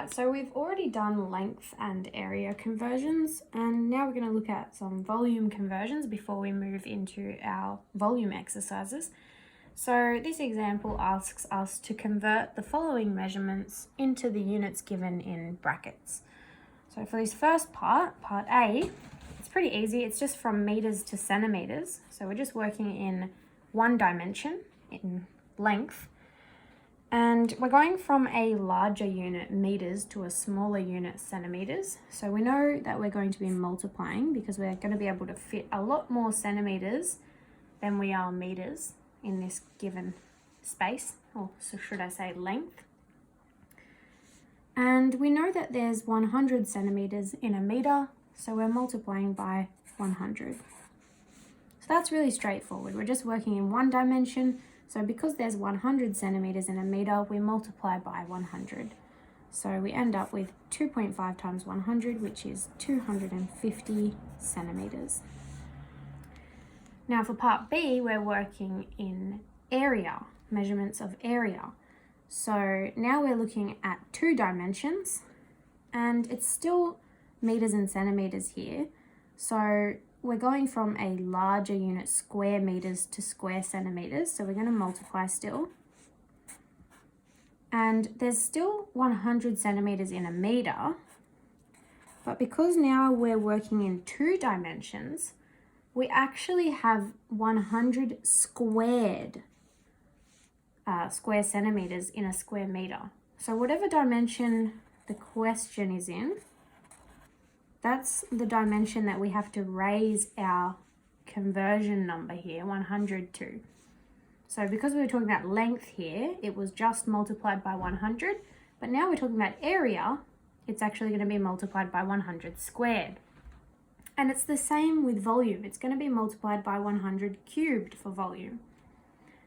Alright, so we've already done length and area conversions, and now we're going to look at some volume conversions before we move into our volume exercises. So this example asks us to convert the following measurements into the units given in brackets. So for this first part, part A, it's pretty easy. It's just from meters to centimeters. So we're just working in one dimension, in length. And we're going from a larger unit, meters, to a smaller unit, centimeters. So we know that we're going to be multiplying because we're going to be able to fit a lot more centimeters than we are meters in this given space, or so should I say length. And we know that there's 100 centimeters in a meter, so we're multiplying by 100. So that's really straightforward. We're just working in one dimension. So because there's 100 centimeters in a meter, we multiply by 100. So we end up with 2.5 times 100, which is 250 centimeters. Now for part B, we're working in area, measurements of area. So now we're looking at two dimensions, and it's still meters and centimeters here. So we're going from a larger unit, square meters, to square centimeters. So we're going to multiply still. And there's still 100 centimeters in a meter. But because now we're working in two dimensions, we actually have 100 squared square centimeters in a square meter. So whatever dimension the question is in, that's the dimension that we have to raise our conversion number here, 100 to. So because we were talking about length here, it was just multiplied by 100, but now we're talking about area, it's actually going to be multiplied by 100 squared. And it's the same with volume. It's going to be multiplied by 100 cubed for volume.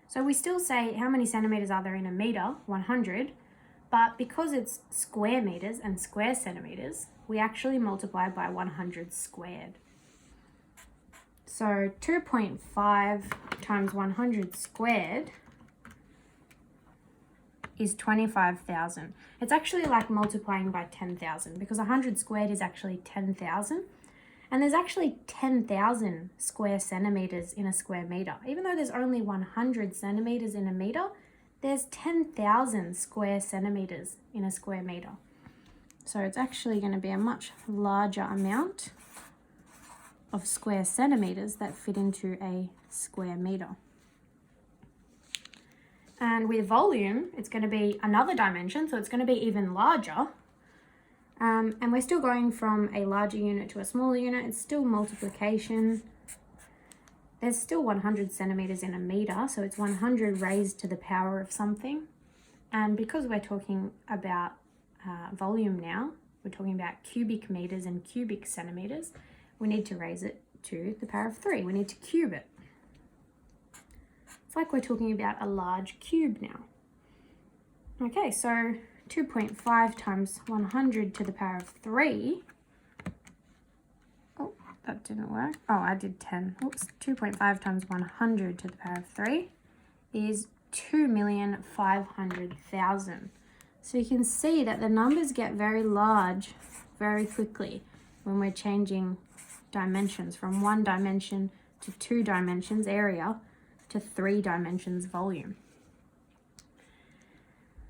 So we still say how many centimeters are there in a meter, 100, but because it's square meters and square centimeters, we actually multiply by 100 squared. So 2.5 times 100 squared is 25,000. It's actually like multiplying by 10,000 because 100 squared is actually 10,000. And there's actually 10,000 square centimeters in a square meter. Even though there's only 100 centimeters in a meter, there's 10,000 square centimeters in a square meter. So it's actually going to be a much larger amount of square centimeters that fit into a square meter. And with volume, it's going to be another dimension, so it's going to be even larger. And we're still going from a larger unit to a smaller unit. It's still multiplication. There's still 100 centimeters in a meter, so it's 100 raised to the power of something. And because we're talking about volume now, we're talking about cubic meters and cubic centimeters, we need to raise it to the power of 3. We need to cube it. It's like we're talking about a large cube now. Okay, so 2.5 times 100 to the power of 3. Oh, that didn't work. Oh, I did 10. Oops. 2.5 times 100 to the power of 3 is 2,500,000. So you can see that the numbers get very large very quickly when we're changing dimensions from one dimension to two dimensions, area, to 3 dimensions, volume.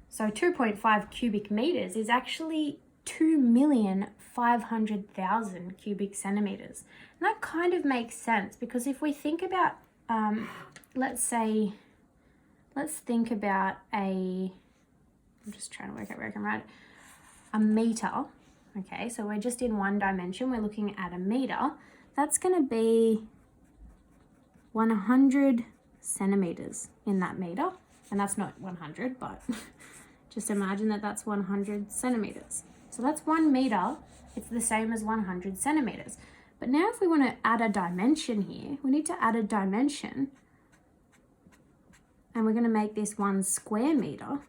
So 2.5 cubic meters is actually 2,500,000 cubic centimeters. And that kind of makes sense because if we think about, let's think about I'm just trying to work out where I can write it, a meter. Okay, so we're just in one dimension. We're looking at a meter. That's going to be 100 centimeters in that meter. And that's not 100, but just imagine that that's 100 centimeters. So that's 1 meter. It's the same as 100 centimeters. But now if we want to add a dimension here, we need to add a dimension. And we're going to make this 1 square meter.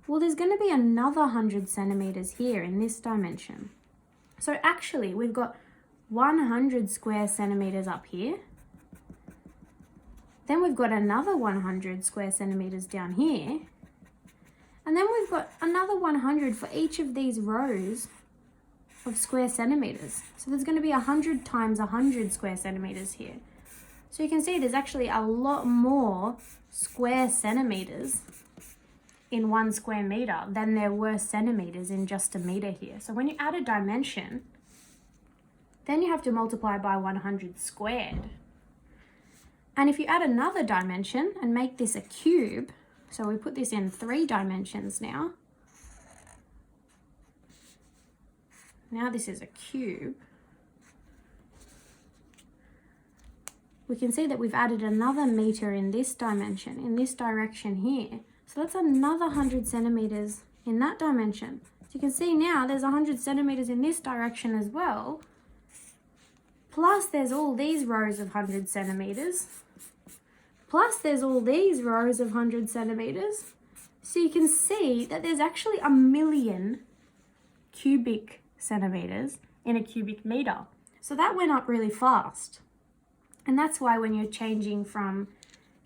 Well, there's going to be another 100 centimeters here in this dimension. So actually, we've got 100 square centimeters up here. Then we've got another 100 square centimeters down here. And then we've got another 100 for each of these rows of square centimeters. So there's going to be 100 times 100 square centimeters here. So you can see there's actually a lot more square centimeters in 1 square meter than there were centimeters in just a meter here. So when you add a dimension, then you have to multiply by 100 squared. And if you add another dimension and make this a cube, so we put this in 3 dimensions now. Now this is a cube. We can see that we've added another meter in this dimension, in this direction here. So that's another 100 centimeters in that dimension. So you can see now there's 100 centimeters in this direction as well. Plus there's all these rows of 100 centimeters. Plus there's all these rows of 100 centimeters. So you can see that there's actually 1,000,000 cubic centimeters in a cubic meter. So that went up really fast. And that's why when you're changing from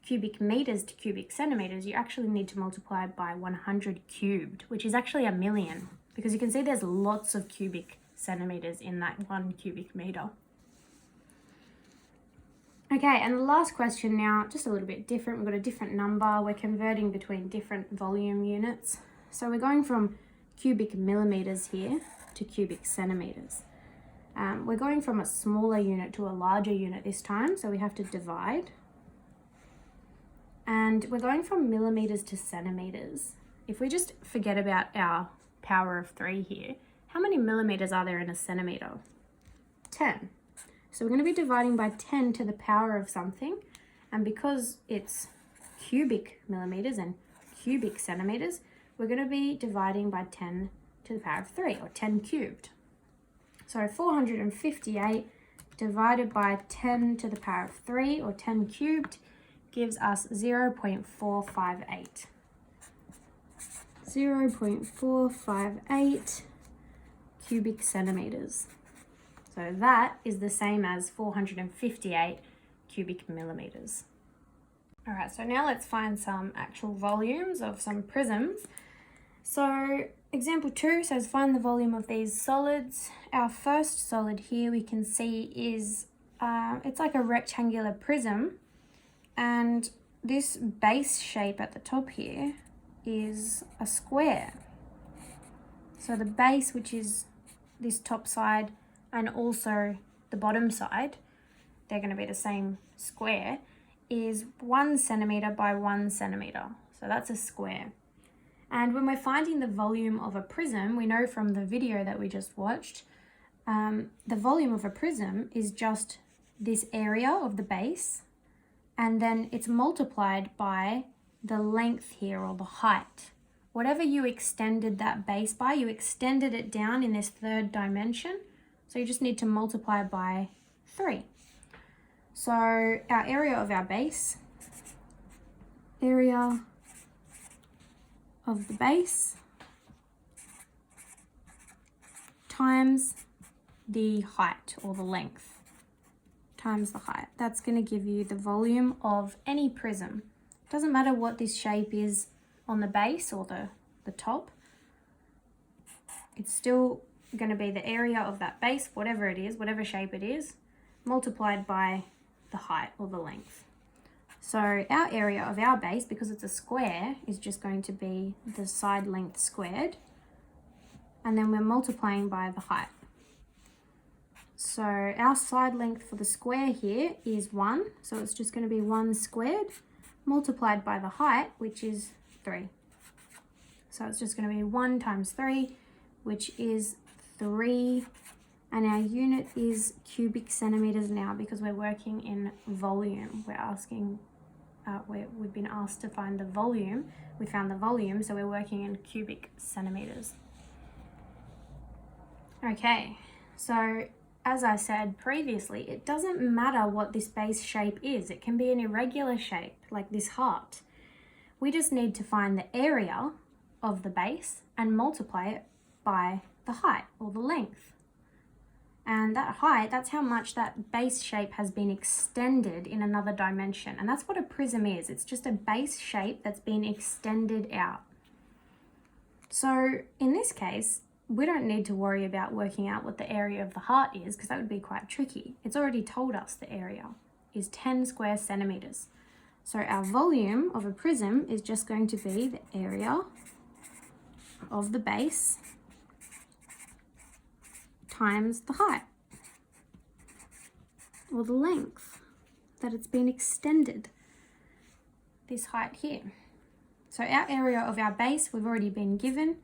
cubic meters to cubic centimeters, you actually need to multiply by 100 cubed, which is actually 1,000,000, because you can see there's lots of cubic centimeters in that 1 cubic meter. Okay, and the last question now, just a little bit different. We've got a different number. We're converting between different volume units. So we're going from cubic millimeters here to cubic centimeters. We're going from a smaller unit to a larger unit this time, so we have to divide. And we're going from millimeters to centimeters. If we just forget about our power of 3 here, how many millimeters are there in a centimeter? 10. So we're going to be dividing by 10 to the power of something. And because it's cubic millimeters and cubic centimeters, we're going to be dividing by 10 to the power of 3, or 10 cubed. So 458 divided by 10 to the power of 3, or 10 cubed, gives us 0.458. 0.458 cubic centimeters. So that is the same as 458 cubic millimeters. All right, so now let's find some actual volumes of some prisms. So example 2 says find the volume of these solids. Our first solid here we can see is, it's like a rectangular prism, and this base shape at the top here is a square. So the base, which is this top side, and also the bottom side, they're going to be the same square, is 1 centimeter by 1 centimeter. So that's a square. And when we're finding the volume of a prism, we know from the video that we just watched, the volume of a prism is just this area of the base, and then it's multiplied by the length here, or the height. Whatever you extended that base by, you extended it down in this 3rd dimension, so you just need to multiply by 3. So our area of our base, area of the base times the height, or the length, times the height. That's going to give you the volume of any prism. Doesn't matter what this shape is on the base or the top. It's still going to be the area of that base, whatever it is, whatever shape it is, multiplied by the height or the length. So our area of our base, because it's a square, is just going to be the side length squared, and then we're multiplying by the height. So our side length for the square here is 1, so it's just going to be 1 squared multiplied by the height, which is 3. So it's just going to be 1 times 3, which is 3, and our unit is cubic centimeters now, because we're working in volume. We've been asked to find the volume. We found the volume, so we're working in cubic centimeters. Okay, so as I said previously, it doesn't matter what this base shape is. It can be an irregular shape, like this heart. We just need to find the area of the base and multiply it by the height, or the length. And that height, that's how much that base shape has been extended in another dimension. And that's what a prism is. It's just a base shape that's been extended out. So in this case, we don't need to worry about working out what the area of the heart is because that would be quite tricky. It's already told us the area is 10 square centimeters. So our volume of a prism is just going to be the area of the base times the height, or the length that it's been extended, this height here. So our area of our base we've already been given,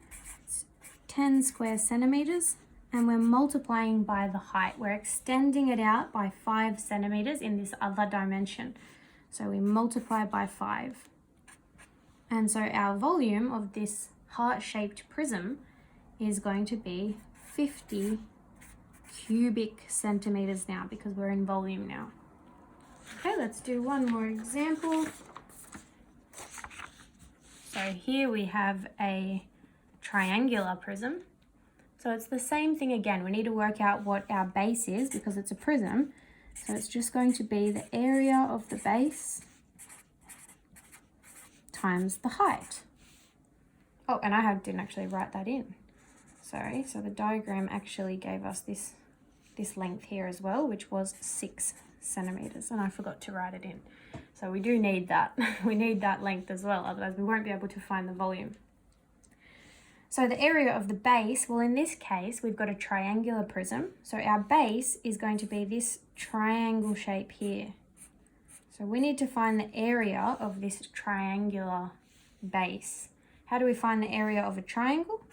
it's 10 square centimeters, and we're multiplying by the height. We're extending it out by 5 centimeters in this other dimension. So we multiply by 5. And so our volume of this heart-shaped prism is going to be 50 cubic centimeters now because we're in volume now. Okay, let's do one more example. So here we have a triangular prism. So it's the same thing again. We need to work out what our base is because it's a prism. So it's just going to be the area of the base times the height. Oh, and I didn't actually write that in. Sorry, so the diagram actually gave us this length here as well, which was 6 centimeters, and I forgot to write it in. So we do need that. We need that length as well, otherwise we won't be able to find the volume. So the area of the base, well in this case, we've got a triangular prism. So our base is going to be this triangle shape here. So we need to find the area of this triangular base. How do we find the area of a triangle?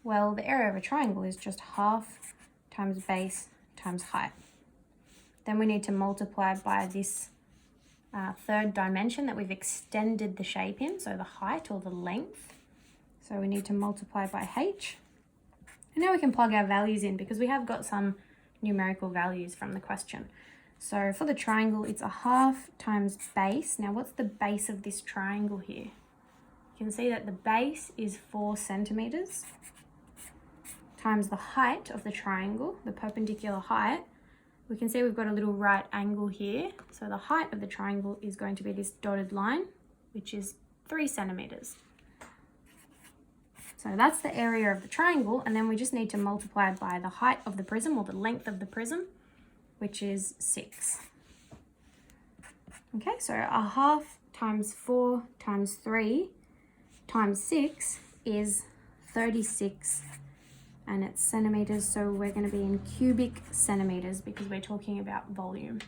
Well, the area of a triangle is just half times base times height. Then we need to multiply by this third dimension that we've extended the shape in, so the height or the length. So we need to multiply by h. And now we can plug our values in because we have got some numerical values from the question. So for the triangle, it's a half times base. Now what's the base of this triangle here? You can see that the base is 4 centimeters times the height of the triangle, the perpendicular height. We can see we've got a little right angle here. So the height of the triangle is going to be this dotted line, which is 3 centimeters. So that's the area of the triangle, and then we just need to multiply by the height of the prism or the length of the prism, which is 6. Okay, so a half times 4 times 3 times 6 is 36, and it's centimeters, so we're going to be in cubic centimeters because we're talking about volume.